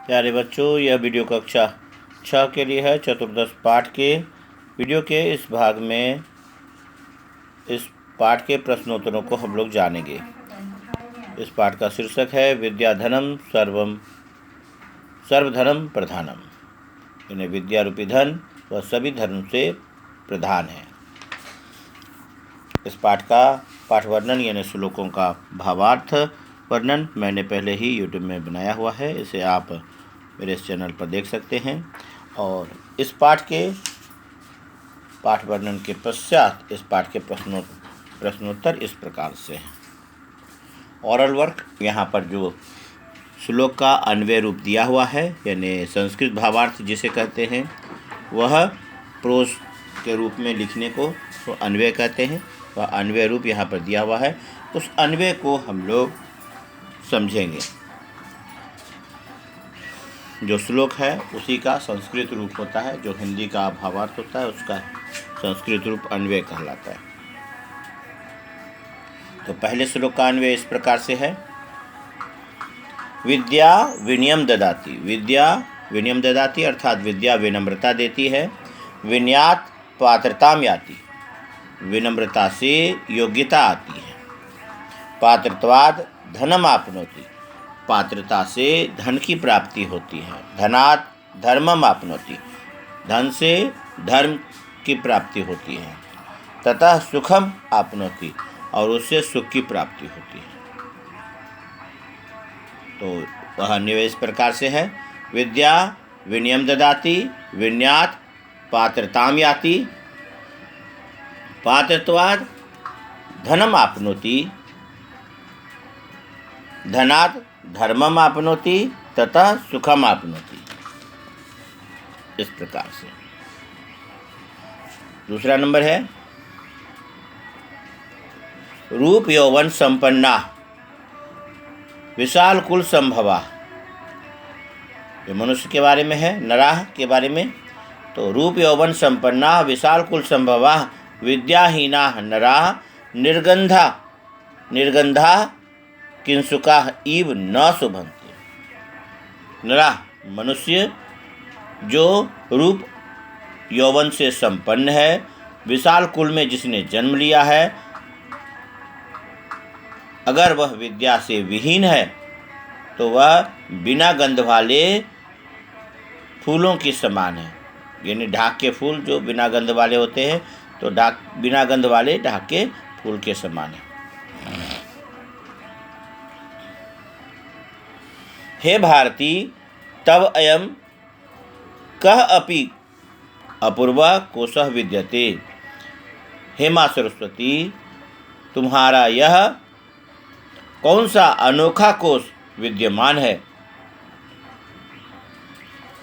प्यारे बच्चों, यह वीडियो कक्षा 6 के लिए है। चतुर्दश पाठ के वीडियो के इस भाग में इस पाठ के प्रश्नोत्तरों को हम लोग जानेंगे। इस पाठ का शीर्षक है विद्याधनम सर्वधर्म प्रधानम, यानी विद्या रूपी धन वह सभी धर्म से प्रधान है। इस पाठ का पाठ वर्णन यानी श्लोकों का भावार्थ वर्णन मैंने पहले ही यूट्यूब में बनाया हुआ है, इसे आप मेरे इस चैनल पर देख सकते हैं। और इस पाठ के पाठ वर्णन के पश्चात इस पाठ के प्रश्नोत्तर इस प्रकार से हैं। ओरल वर्क, यहाँ पर जो श्लोक का अन्वय रूप दिया हुआ है यानी संस्कृत भावार्थ जिसे कहते हैं, वह प्रोज के रूप में लिखने को तो अन्वय कहते हैं। वह अन्वय रूप यहाँ पर दिया हुआ है, उस अन्वय को हम लोग समझेंगे। जो श्लोक है उसी का संस्कृत रूप होता है, जो हिंदी का भावार्थ होता है उसका संस्कृत रूप अन्वय कहलाता है। तो पहले श्लोक का अन्वय इस प्रकार से है। विद्या विनयम ददाति। विद्या विनयम ददाति अर्थात विद्या विनम्रता देती है। विनयात पात्रताम याति, विनम्रता से योग्यता आती है। पात्रत्वाद धनम आपनोति, पात्रता से धन की प्राप्ति होती है। धनात् धर्मम आपनोति, धन से धर्म की प्राप्ति होती है। ततः सुखम आपनोति, और उससे सुख की प्राप्ति होती है। तो वह अन्वय इस प्रकार से है। विद्या विनयम ददाति, विनयात पात्रताम याति, पात्रत्वाद धनम आपनोति, धनात् धर्मम आपनोति, ततः सुखम आपनोति। इस प्रकार से दूसरा नंबर है रूप यौवन संपन्ना विशाल कुल संभवा। ये मनुष्य के बारे में है, नराह के बारे में। तो रूप यौवन संपन्ना विशाल कुल संभवा विद्याहीना नराह निर्गंधा किंसुका इव न शुभन्ति। नराह मनुष्य जो रूप यौवन से संपन्न है, विशाल कुल में जिसने जन्म लिया है, अगर वह विद्या से विहीन है तो वह बिना गंध वाले फूलों के समान है। यानी ढाक के फूल जो बिना गंध वाले होते हैं, तो बिना गंध वाले ढाक के फूल के समान है। हे भारती तव अयम कह अपि अपूर्वा कोशः विद्यते। हे माँ सरस्वती, तुम्हारा यह कौन सा अनोखा कोश विद्यमान है।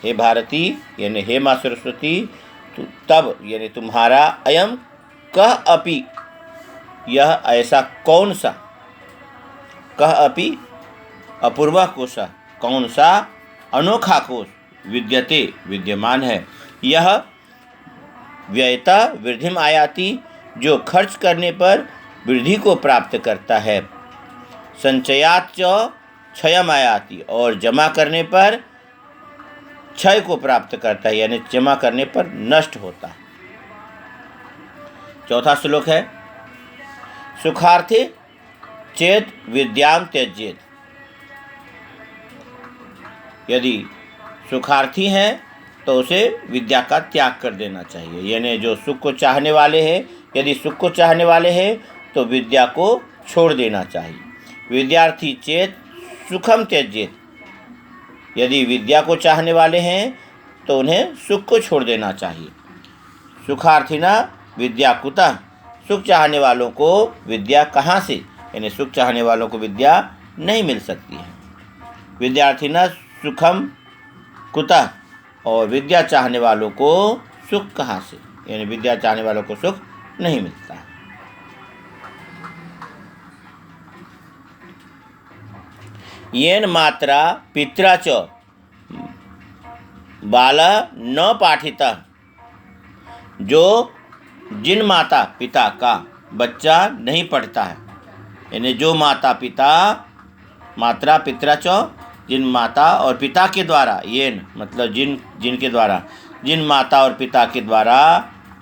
हे भारती यानी हे माँ सरस्वती, तब यानी तुम्हारा अयम कह अपि यह ऐसा कौन सा, कह अपि अपूर्वा कोशा कौन सा अनोखा कोश विद्यते विद्यमान है। यह व्ययता वृद्धिम आयाति, जो खर्च करने पर वृद्धि को प्राप्त करता है। संचयात च क्षयम आयाति, और जमा करने पर क्षय को प्राप्त करता है, यानी जमा करने पर नष्ट होता है। चौथा श्लोक है सुखार्थे चेत विद्याम त्यजेत। यदि सुखार्थी हैं तो उसे विद्या का त्याग कर देना चाहिए। यानी जो सुख को चाहने वाले हैं, यदि सुख को चाहने वाले हैं तो विद्या को छोड़ देना चाहिए। विद्यार्थी चेत सुखम त्यजेत, यदि विद्या को चाहने वाले हैं तो उन्हें सुख को छोड़ देना चाहिए। सुखार्थिना विद्या कुतः, सुख चाहने वालों को विद्या कहाँ से, यानी सुख चाहने वालों को विद्या नहीं मिल सकती है। विद्यार्थिना सुखम कुतः, और विद्या चाहने वालों को सुख कहाँ से, यानी विद्या चाहने वालों को सुख नहीं मिलता है। येन मात्रा पित्रा च बाला न पाठिता, जो जिन माता पिता का बच्चा नहीं पढ़ता है, यानी जो माता पिता मात्रा पित्रा च जिन माता और पिता के द्वारा, येन मतलब जिनके द्वारा, जिन माता और पिता के द्वारा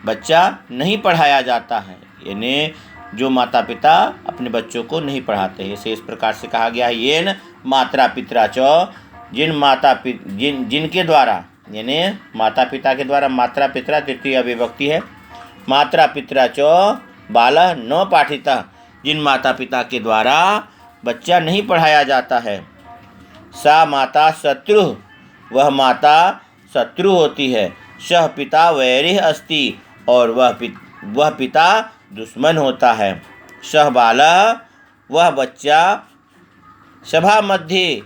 बच्चा नहीं पढ़ाया जाता है, यानी जो माता पिता अपने बच्चों को नहीं पढ़ाते हैं। इसे इस प्रकार से कहा गया है, येन मात्रा पित्रा च, जिनके द्वारा, यानी माता पिता के द्वारा, मात्रा पित्रा तृतीय विभक्ति है, मात्रा पित्रा च बालः न पाठितः, जिन माता पिता के द्वारा बच्चा नहीं पढ़ाया जाता है। सा माता शत्रु, वह माता शत्रु होती है। सह पिता वैरिः अस्ति, और वह पिता दुश्मन होता है। सह बालः, वह बच्चा सभा मध्य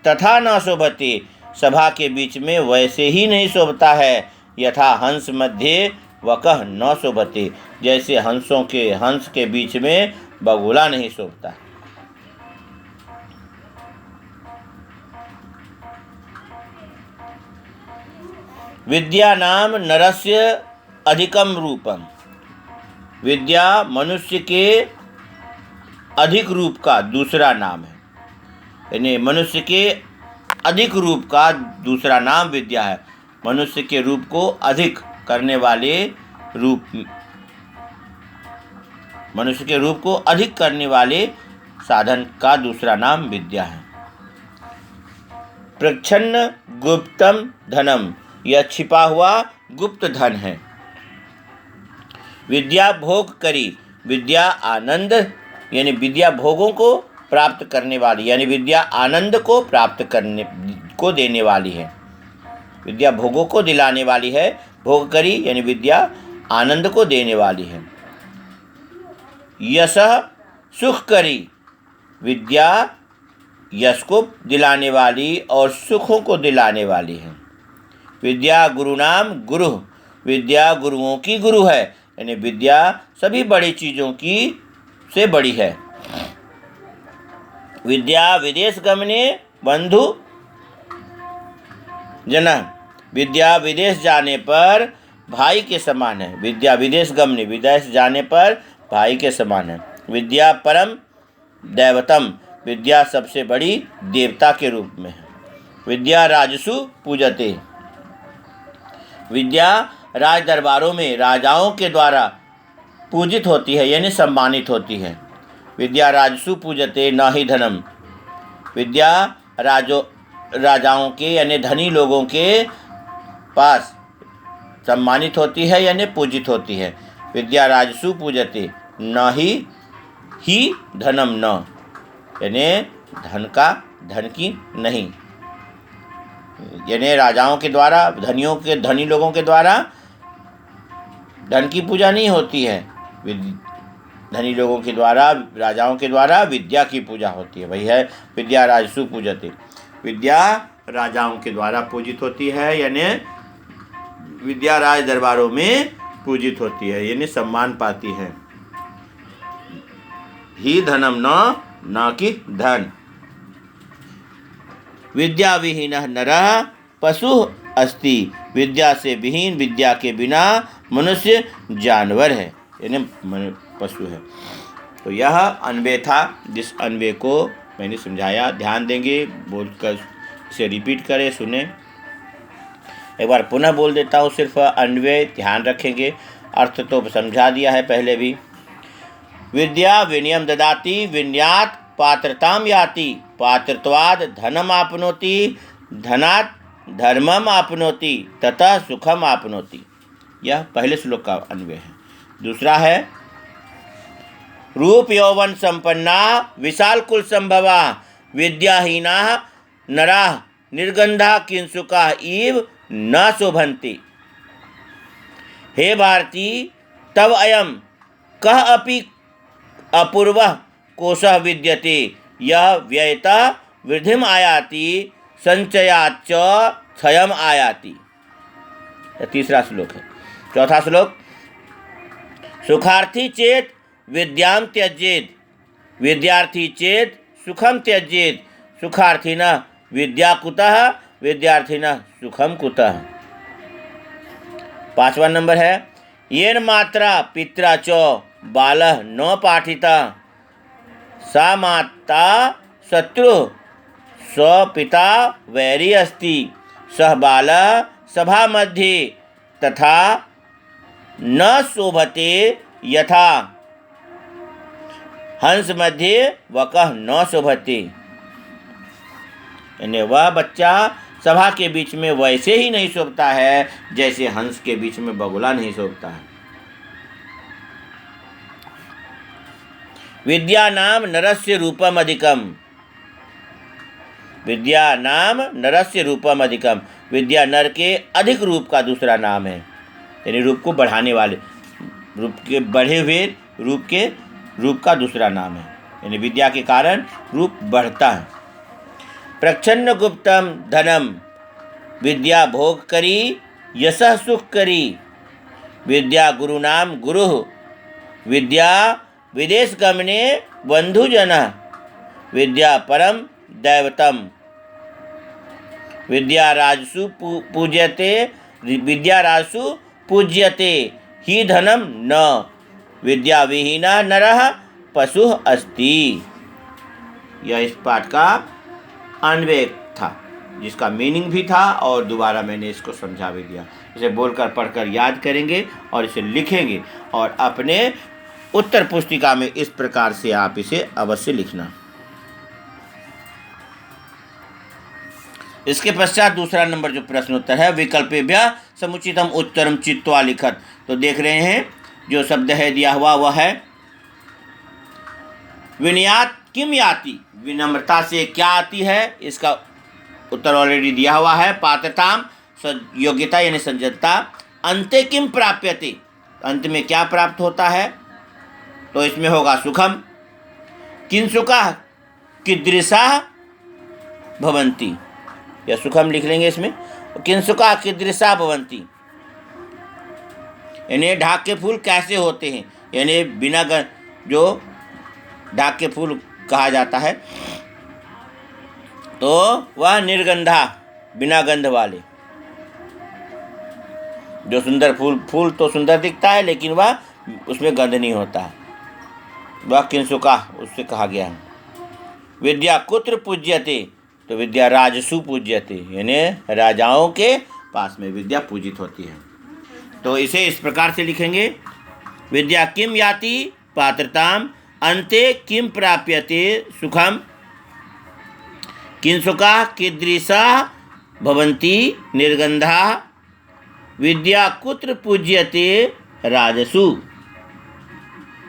तथा न शोभते, सभा के बीच में वैसे ही नहीं शोभता है। यथा हंस मध्य वकः न शोभते, जैसे हंस के बीच में बगुला नहीं शोभता। विद्या नाम नरस्य अधिकम रूपम, विद्या मनुष्य के अधिक रूप का दूसरा नाम है। यानी मनुष्य के अधिक रूप का दूसरा नाम विद्या है। मनुष्य के रूप को अधिक करने वाले रूप, मनुष्य के रूप को अधिक करने वाले साधन का दूसरा नाम विद्या है। प्रच्छन्न गुप्तम धनम, यह छिपा हुआ गुप्त धन है। विद्या भोग करी, विद्या आनंद, यानी विद्या भोगों को प्राप्त करने वाली, यानी विद्या आनंद को प्राप्त करने को देने वाली है। विद्या भोगों को दिलाने वाली है। भोग करी यानी विद्या आनंद को देने वाली है। यशः सुख करी, विद्या यश को दिलाने वाली और सुखों को दिलाने वाली है। विद्या गुरुनाम गुरु, विद्या गुरुओं की गुरु है, यानी विद्या सभी बड़ी चीज़ों की से बड़ी है। विद्या विदेश गमने बंधु जना, विद्या विदेश जाने पर भाई के समान है। विद्या विदेश गमने, विदेश जाने पर भाई के समान है। विद्या परम दैवतम, विद्या सबसे बड़ी देवता के रूप में है। विद्या राजसु पूजते, विद्या राज दरबारों में राजाओं के द्वारा पूजित होती है, यानी सम्मानित होती है। विद्या राजसु पूजते न ही धनम, विद्या राजाओं के यानी धनी लोगों के पास सम्मानित होती है, यानी पूजित होती है। विद्या राजसु पूजते न ही धनम, न यानी धन की नहीं, यानी राजाओं के द्वारा, धनी लोगों के द्वारा धन की पूजा नहीं होती है। धनी लोगों के द्वारा, राजाओं के द्वारा विद्या की पूजा होती है। वही है विद्या राजसु पूजते, विद्या राजाओं के द्वारा पूजित होती है, यानी विद्या राज दरबारों में पूजित होती है, यानी सम्मान पाती है। ही धनम न कि धन। विद्या विहीनः नरः पशु अस्ति, विद्या से विहीन, विद्या के बिना मनुष्य जानवर है, यानी पशु है। तो यह अन्वय था, जिस अन्वय को मैंने समझाया। ध्यान देंगे, बोलकर इसे रिपीट करें, सुने। एक बार पुनः बोल देता हूँ, सिर्फ अन्वय ध्यान रखेंगे, अर्थ तो समझा दिया है पहले भी। विद्या विनयम ददाति, विनयात पात्रताम याति, पात्रत्वाद धनम आपनोति, धनात् धर्मम आपनोति, ततः सुखम आपनोति। यह पहले श्लोक का अन्वय है। दूसरा है रूप यौवन संपन्ना विशाल कुल संभवा, विद्याहीना नरा निर्गंधा किंसुका इव न शोभन्ति। हे भारती, तव अयम कः अपि अपूर्वः कोशः विद्यते, यह व्ययता वृद्धिम आयाति, संचयाच्च क्षयम आयाति। तीसरा श्लोक है। चौथा श्लोक सुखार्थी चेत विद्याम त्यजेत, विद्यार्थी चेत सुखम त्यजेत, सुखार्थिनः विद्या कुतः, विद्यार्थिनः सुखम कुतः। पांचवा नंबर है येन मात्रा पित्रा च बालः न पाठितः, सा माता शत्रु स्वपिता वैरी अस्ति सह बालः सभा मध्ये तथा न शोभते यथा हंस मध्ये वकः न शोभते। यानी वह बच्चा सभा के बीच में वैसे ही नहीं शोभता है जैसे हंस के बीच में बगुला नहीं शोभता है। विद्या नाम नरस्य रूपम अधिकम। विद्या नाम नरस्य रूपम अधिकम। विद्या नर के अधिक रूप का दूसरा नाम है, यानी रूप को बढ़ाने वाले, रूप के बढ़े हुए रूप का दूसरा नाम है। यानी विद्या के कारण रूप बढ़ता है। प्रच्छन्न गुप्तम धनम विद्या भोग करी यशः सुख करी। विद्या गुरु नाम गुरु विद्या विदेश गमने बंधुजन। विद्या परम दैवतम। विद्या राजसु पूज्यते विद्या राजसु पूज्यते ही धनम न। विद्या विहीना नरः पशुः अस्ति। यह इस पाठ का अन्वय था, जिसका मीनिंग भी था और दोबारा मैंने इसको समझा भी दिया। इसे बोलकर पढ़कर याद करेंगे और इसे लिखेंगे और अपने उत्तर पुस्तिका में इस प्रकार से आप इसे अवश्य लिखना। इसके पश्चात दूसरा नंबर जो प्रश्न उत्तर है, विकल्पेभ्यः समुचितम उत्तरम चित्वा लिखत। तो देख रहे हैं जो शब्द है दिया हुआ वह है विनयात किम याति। विनम्रता से क्या आती है, इसका उत्तर ऑलरेडी दिया हुआ है। पात्रताम योग्यता यानी संजता। अंते किम प्राप्यते, अंत में क्या प्राप्त होता है, तो इसमें होगा सुखम। किंसुका कीदृशा भवन्ति, या सुखम लिख लेंगे इसमें। किंसुका कीदृशा भवन्ति यानी ढाक के फूल कैसे होते हैं, यानी बिना जो ढाक के फूल कहा जाता है तो वह निर्गंधा, बिना गंध वाले। जो सुंदर फूल तो सुंदर दिखता है लेकिन वह उसमें गंध नहीं होता है, वह किंसुका उससे कहा गया है। विद्या कुत्र पूज्यते, तो विद्या राजसु पूज्यते यानी राजाओं के पास में विद्या पूजित होती है। तो इसे इस प्रकार से लिखेंगे, विद्या किम याति पात्रताम अन्ते किम प्राप्यते सुखम। किंसुका कीदृशा भवन्ति निर्गंधा। विद्या कुत्र पूज्यते राजसु।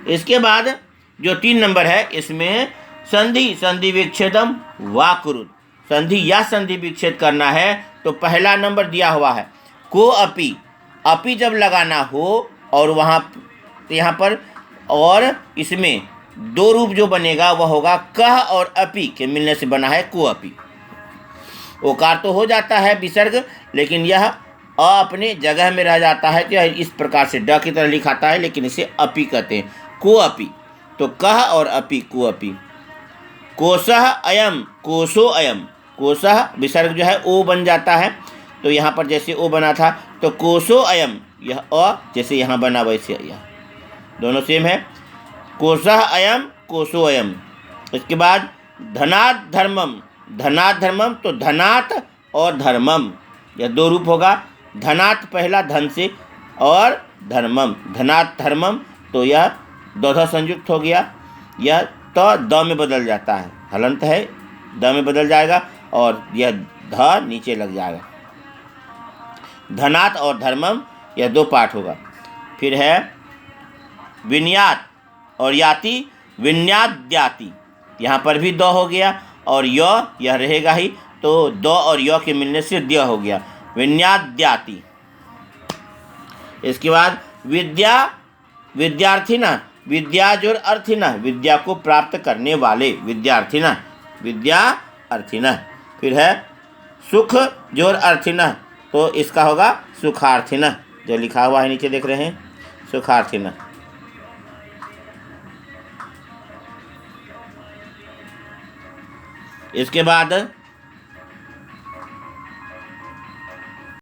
इसके बाद जो 3 नंबर है इसमें संधि विच्छेदम वा कुरुत। संधि या संधि विच्छेद करना है तो पहला नंबर दिया हुआ है को अपि। अपि जब लगाना हो और यहाँ पर और इसमें 2 रूप जो बनेगा वह होगा कह और अपि के मिलने से बना है को अपि। ओकार तो हो जाता है विसर्ग, लेकिन यह अ अपने जगह में रह जाता है तो इस प्रकार से ड की तरह लिखाता है, लेकिन इसे अपि कहते हैं, को अपि। तो कह और अपि को अपि। कोशः अयम कोशो अयम। कोशः विसर्ग जो है ओ बन जाता है, तो यहाँ पर जैसे ओ बना था तो कोशो अयम, यह अ जैसे यहाँ बना वैसे यह दोनों सेम है। कोशः अयम कोशो अयम। इसके बाद धनात् धर्मम। धनात् धर्मम, तो धनात् और धर्मम यह 2 रूप होगा। धनात् पहला धन से और धर्मम धनात् धर्मम, तो यह दोधा संयुक्त हो गया। यह तो द में बदल जाता है, हलंत है द में बदल जाएगा और यह ध नीचे लग जाएगा। धनात् और धर्मम यह 2 पाठ होगा। फिर है विन्यात और याति। विन्याद्याति, यहाँ पर भी द हो गया और यह रहेगा ही, तो द और य के मिलने से द्य हो गया, विन्याद्याति। इसके बाद विद्या विद्यार्थिना। विद्या जोर अर्थिना, विद्या को प्राप्त करने वाले, विद्यार्थिना विद्या अर्थिना। फिर है सुख जोर अर्थिना, तो इसका होगा सुखार्थिना, जो लिखा हुआ है नीचे देख रहे हैं, सुखार्थिना। इसके बाद